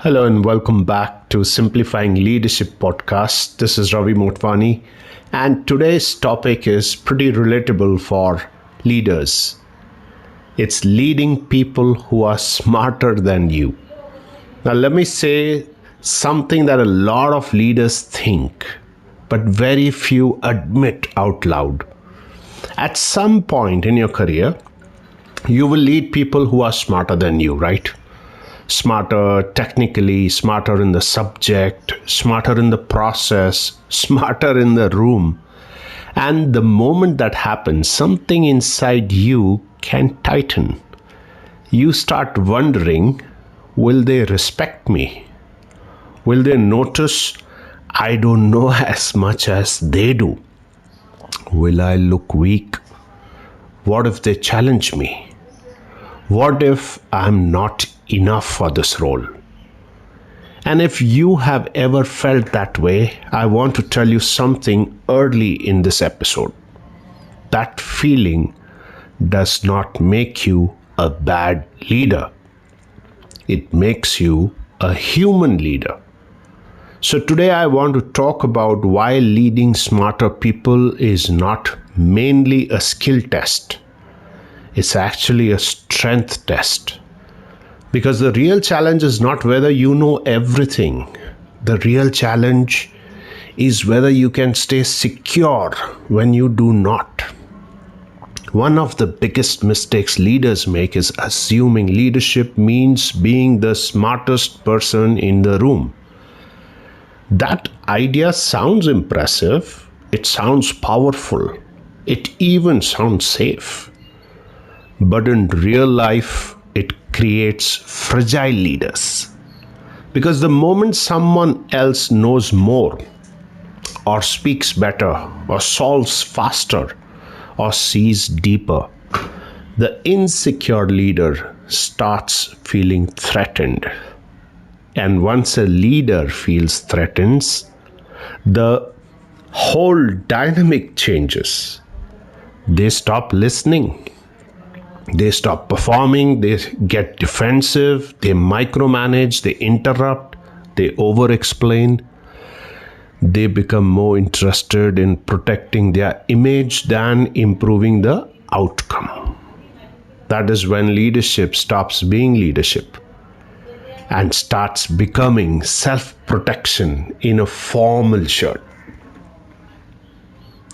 Hello and welcome back to Simplifying Leadership podcast. This is Ravigmotwani, and today's topic is pretty relatable for leaders. It's leading people who are smarter than you. Now, let me say something that a lot of leaders think, but very few admit out loud. At some point in your career, you will lead people who are smarter than you, right? Smarter technically, smarter in the subject, smarter in the process, smarter in the room. And the moment that happens, something inside you can tighten. You start wondering, will they respect me? Will they notice I don't know as much as they do? Will I look weak? What if they challenge me? What if I'm not enough for this role? And if you have ever felt that way, I want to tell you something early in this episode. That feeling does not make you a bad leader. It makes you a human leader. So today I want to talk about why leading smarter people is not mainly a skill test. It's actually a strength test. Because the real challenge is not whether you know everything. The real challenge is whether you can stay secure when you do not. One of the biggest mistakes leaders make is assuming leadership means being the smartest person in the room. That idea sounds impressive. It sounds powerful. It even sounds safe. But in real life, it creates fragile leaders. Because the moment someone else knows more, or speaks better, or solves faster, or sees deeper, the insecure leader starts feeling threatened. And once a leader feels threatened, the whole dynamic changes. They stop listening. They stop performing, they get defensive, they micromanage, they interrupt, they over-explain. They become more interested in protecting their image than improving the outcome. That is when leadership stops being leadership and starts becoming self-protection in a formal shirt.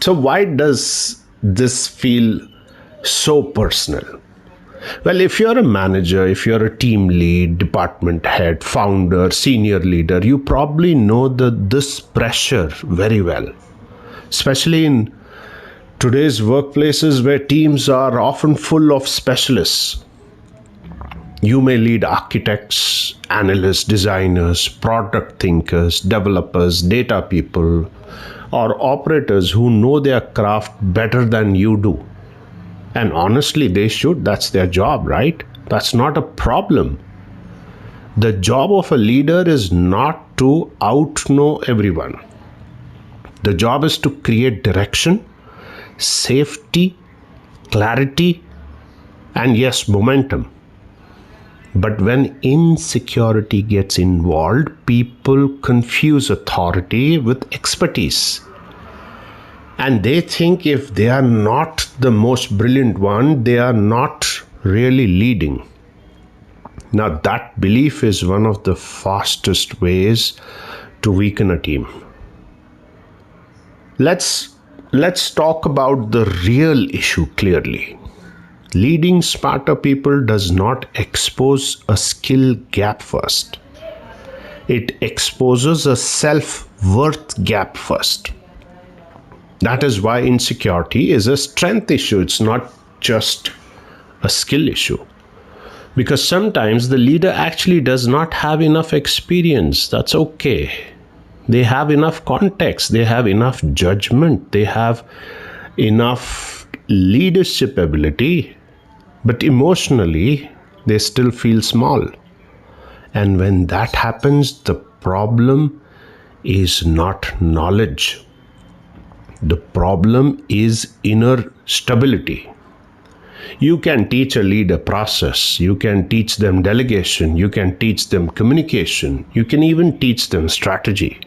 So why does this feel so personal? Well, if you're a manager, if you're a team lead, department head, founder, senior leader, you probably know this pressure very well, especially in today's workplaces where teams are often full of specialists. You may lead architects, analysts, designers, product thinkers, developers, data people, or operators who know their craft better than you do. And honestly, they should. That's their job, right? That's not a problem. The job of a leader is not to out-know everyone. The job is to create direction, safety, clarity, and yes, momentum. But when insecurity gets involved, people confuse authority with expertise. And they think if they are not the most brilliant one, they are not really leading. Now, that belief is one of the fastest ways to weaken a team. Let's talk about the real issue clearly. Leading smarter people does not expose a skill gap first. It exposes a self-worth gap first. That is why insecurity is a strength issue. It's not just a skill issue. Because sometimes the leader actually does not have enough experience. That's okay. They have enough context. They have enough judgment. They have enough leadership ability. But emotionally, they still feel small. And when that happens, the problem is not knowledge. The problem is inner stability. You can teach a leader process. You can teach them delegation. You can teach them communication. You can even teach them strategy.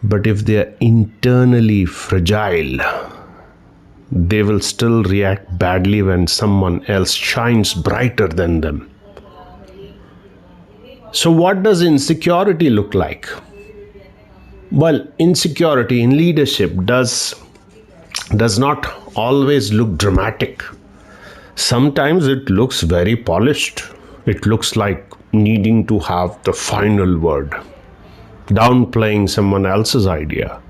But if they are internally fragile, they will still react badly when someone else shines brighter than them. So what does insecurity look like? Well, insecurity in leadership does not always look dramatic. Sometimes it looks very polished. It looks like needing to have the final word, downplaying someone else's idea,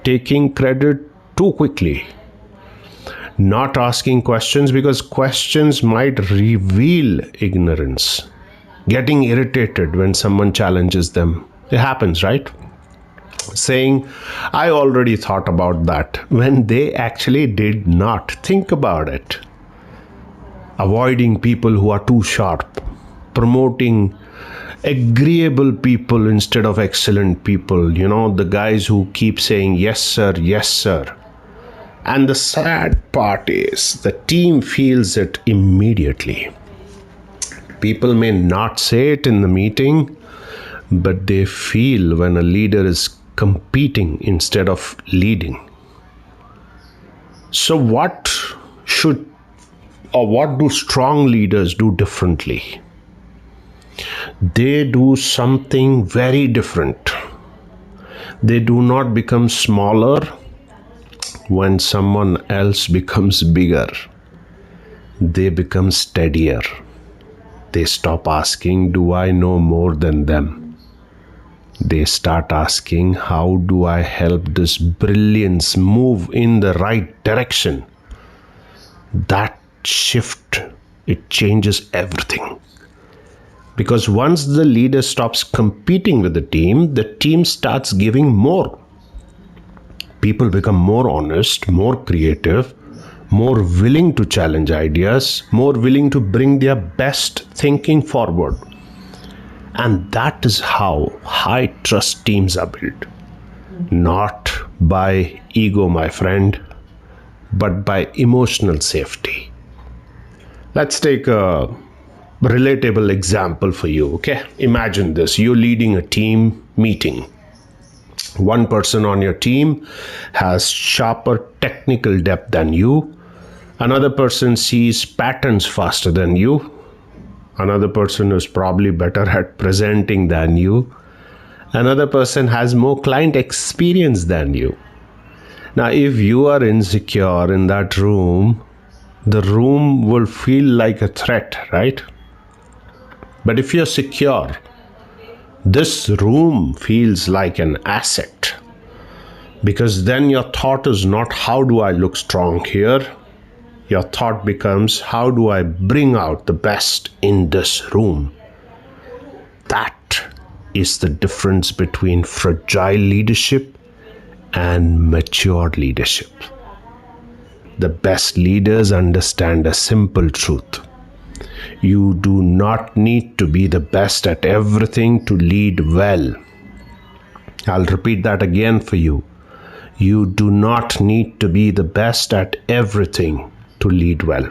taking credit too quickly, not asking questions because questions might reveal ignorance, getting irritated when someone challenges them. It happens, right? Saying, I already thought about that, when they actually did not think about it. Avoiding people who are too sharp, promoting agreeable people instead of excellent people, the guys who keep saying yes sir, yes sir. And the sad part is the team feels it immediately. People may not say it in the meeting, but they feel when a leader is competing instead of leading. So what do strong leaders do differently? They do something very different. They do not become smaller when someone else becomes bigger. They become steadier. They stop asking, do I know more than them? They start asking, how do I help this brilliance move in the right direction? That shift, it changes everything. Because once the leader stops competing with the team starts giving more. People become more honest, more creative, more willing to challenge ideas, more willing to bring their best thinking forward. And that is how high trust teams are built. Not by ego, my friend, but by emotional safety. Let's take a relatable example for you, okay? Imagine this. You're leading a team meeting. One person on your team has sharper technical depth than you. Another person sees patterns faster than you. Another person is probably better at presenting than you. Another person has more client experience than you. Now, if you are insecure in that room, the room will feel like a threat, right? But if you're secure, this room feels like an asset. Because then your thought is not, how do I look strong here? Your thought becomes, how do I bring out the best in this room? That is the difference between fragile leadership and mature leadership. The best leaders understand a simple truth. You do not need to be the best at everything to lead well. I'll repeat that again for you. You do not need to be the best at everything to lead well.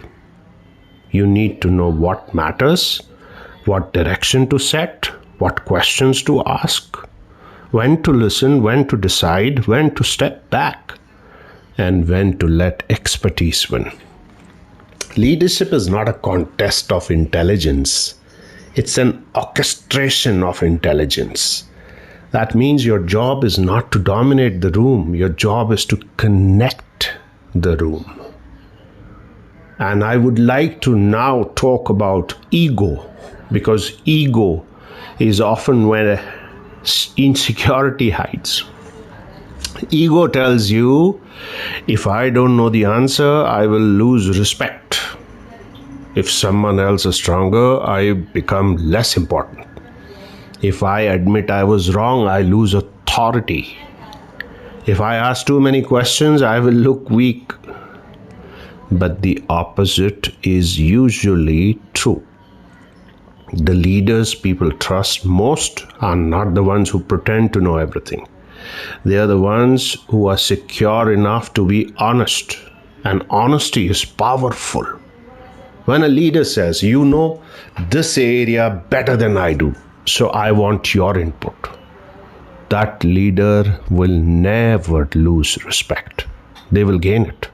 You need to know what matters, what direction to set, what questions to ask, when to listen, when to decide, when to step back, and when to let expertise win. Leadership is not a contest of intelligence. It's an orchestration of intelligence. That means your job is not to dominate the room. Your job is to connect the room. And I would like to now talk about ego, because ego is often where insecurity hides. Ego tells you, if I don't know the answer, I will lose respect. If someone else is stronger, I become less important. If I admit I was wrong, I lose authority. If I ask too many questions, I will look weak. But the opposite is usually true. The leaders people trust most are not the ones who pretend to know everything. They are the ones who are secure enough to be honest. And honesty is powerful. When a leader says, you know this area better than I do, so I want your input, that leader will never lose respect. They will gain it.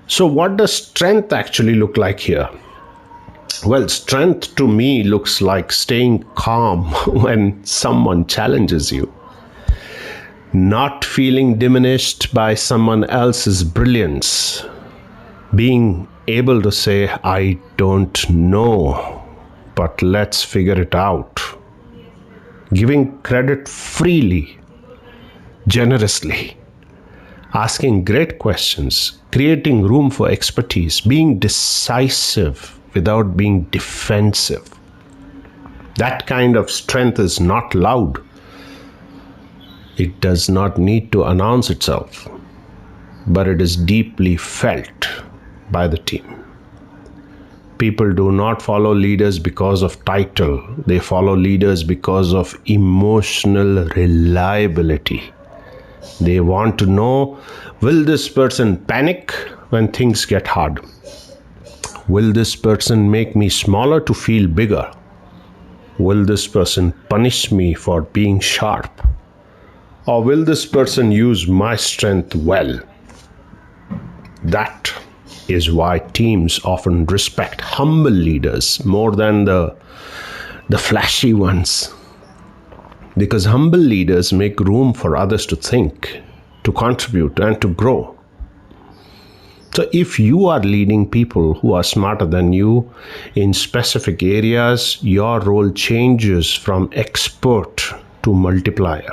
So what does strength actually look like here? Well, strength to me looks like staying calm when someone challenges you, not feeling diminished by someone else's brilliance, being able to say, I don't know, but let's figure it out, giving credit freely, generously, asking great questions, creating room for expertise, being decisive without being defensive. That kind of strength is not loud. It does not need to announce itself, but it is deeply felt by the team. People do not follow leaders because of title. They follow leaders because of emotional reliability. They want to know, will this person panic when things get hard? Will this person make me smaller to feel bigger? Will this person punish me for being sharp? Or will this person use my strength well? That is why teams often respect humble leaders more than the flashy ones. Because humble leaders make room for others to think, to contribute, and to grow. So if you are leading people who are smarter than you in specific areas, your role changes from expert to multiplier.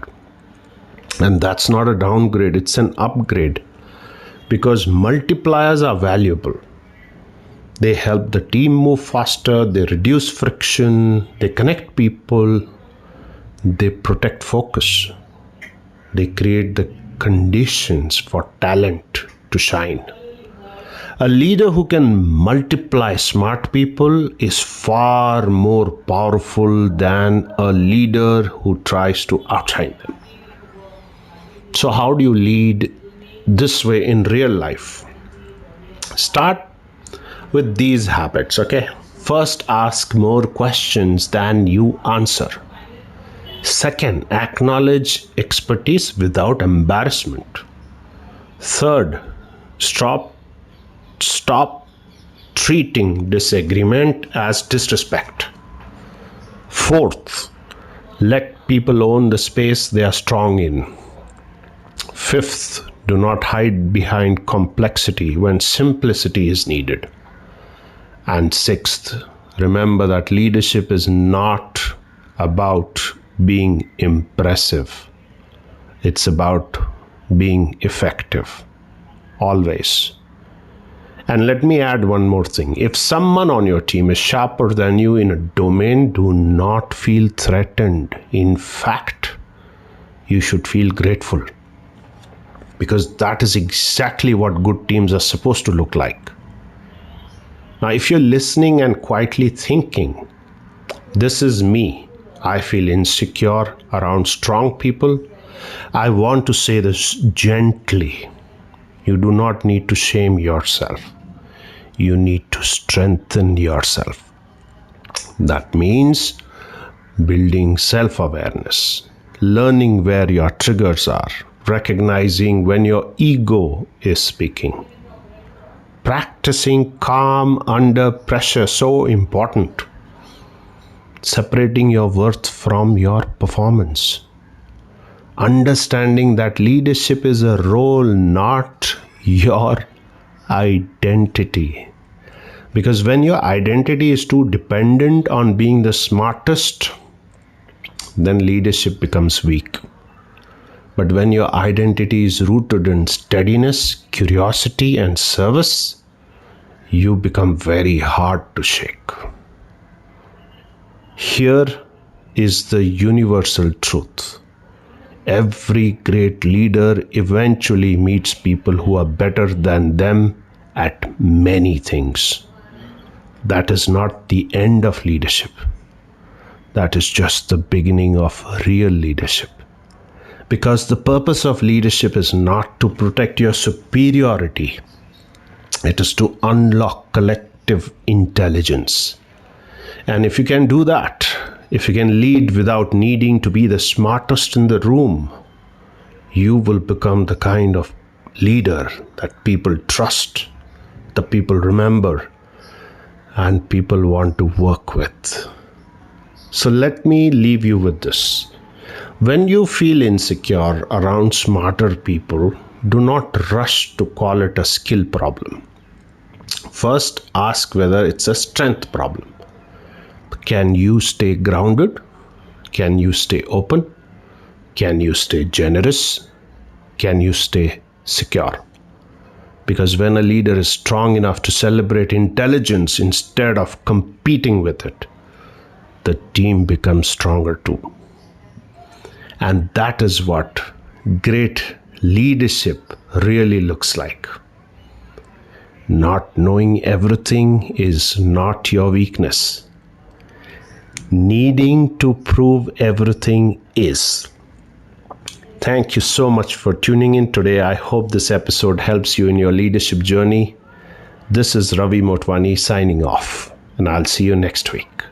And that's not a downgrade, it's an upgrade. Because multipliers are valuable. They help the team move faster, they reduce friction, they connect people, they protect focus. They create the conditions for talent to shine. A leader who can multiply smart people is far more powerful than a leader who tries to outshine them. So how do you lead this way in real life? Start with these habits, okay? First, ask more questions than you answer. Second, acknowledge expertise without embarrassment. Third, stop treating disagreement as disrespect. Fourth, let people own the space they are strong in. Fifth, do not hide behind complexity when simplicity is needed. And sixth, remember that leadership is not about being impressive. It's about being effective. Always. And let me add one more thing. If someone on your team is sharper than you in a domain, do not feel threatened. In fact, you should feel grateful. Because that is exactly what good teams are supposed to look like. Now, if you're listening and quietly thinking, this is me, I feel insecure around strong people, I want to say this gently. You do not need to shame yourself. You need to strengthen yourself. That means building self-awareness, learning where your triggers are, recognizing when your ego is speaking. Practicing calm under pressure, so important. Separating your worth from your performance. Understanding that leadership is a role, not your identity. Because when your identity is too dependent on being the smartest, then leadership becomes weak. But when your identity is rooted in steadiness, curiosity, and service, you become very hard to shake. Here is the universal truth. Every great leader eventually meets people who are better than them at many things. That is not the end of leadership. That is just the beginning of real leadership. Because the purpose of leadership is not to protect your superiority. It is to unlock collective intelligence. And if you can do that, if you can lead without needing to be the smartest in the room, you will become the kind of leader that people trust, the people remember, and people want to work with. So let me leave you with this. When you feel insecure around smarter people, do not rush to call it a skill problem. First, ask whether it's a strength problem. Can you stay grounded? Can you stay open? Can you stay generous? Can you stay secure? Because when a leader is strong enough to celebrate intelligence instead of competing with it, the team becomes stronger too. And that is what great leadership really looks like. Not knowing everything is not your weakness. Needing to prove everything is. Thank you so much for tuning in today. I hope this episode helps you in your leadership journey. This is Ravigmotwani signing off, and I'll see you next week.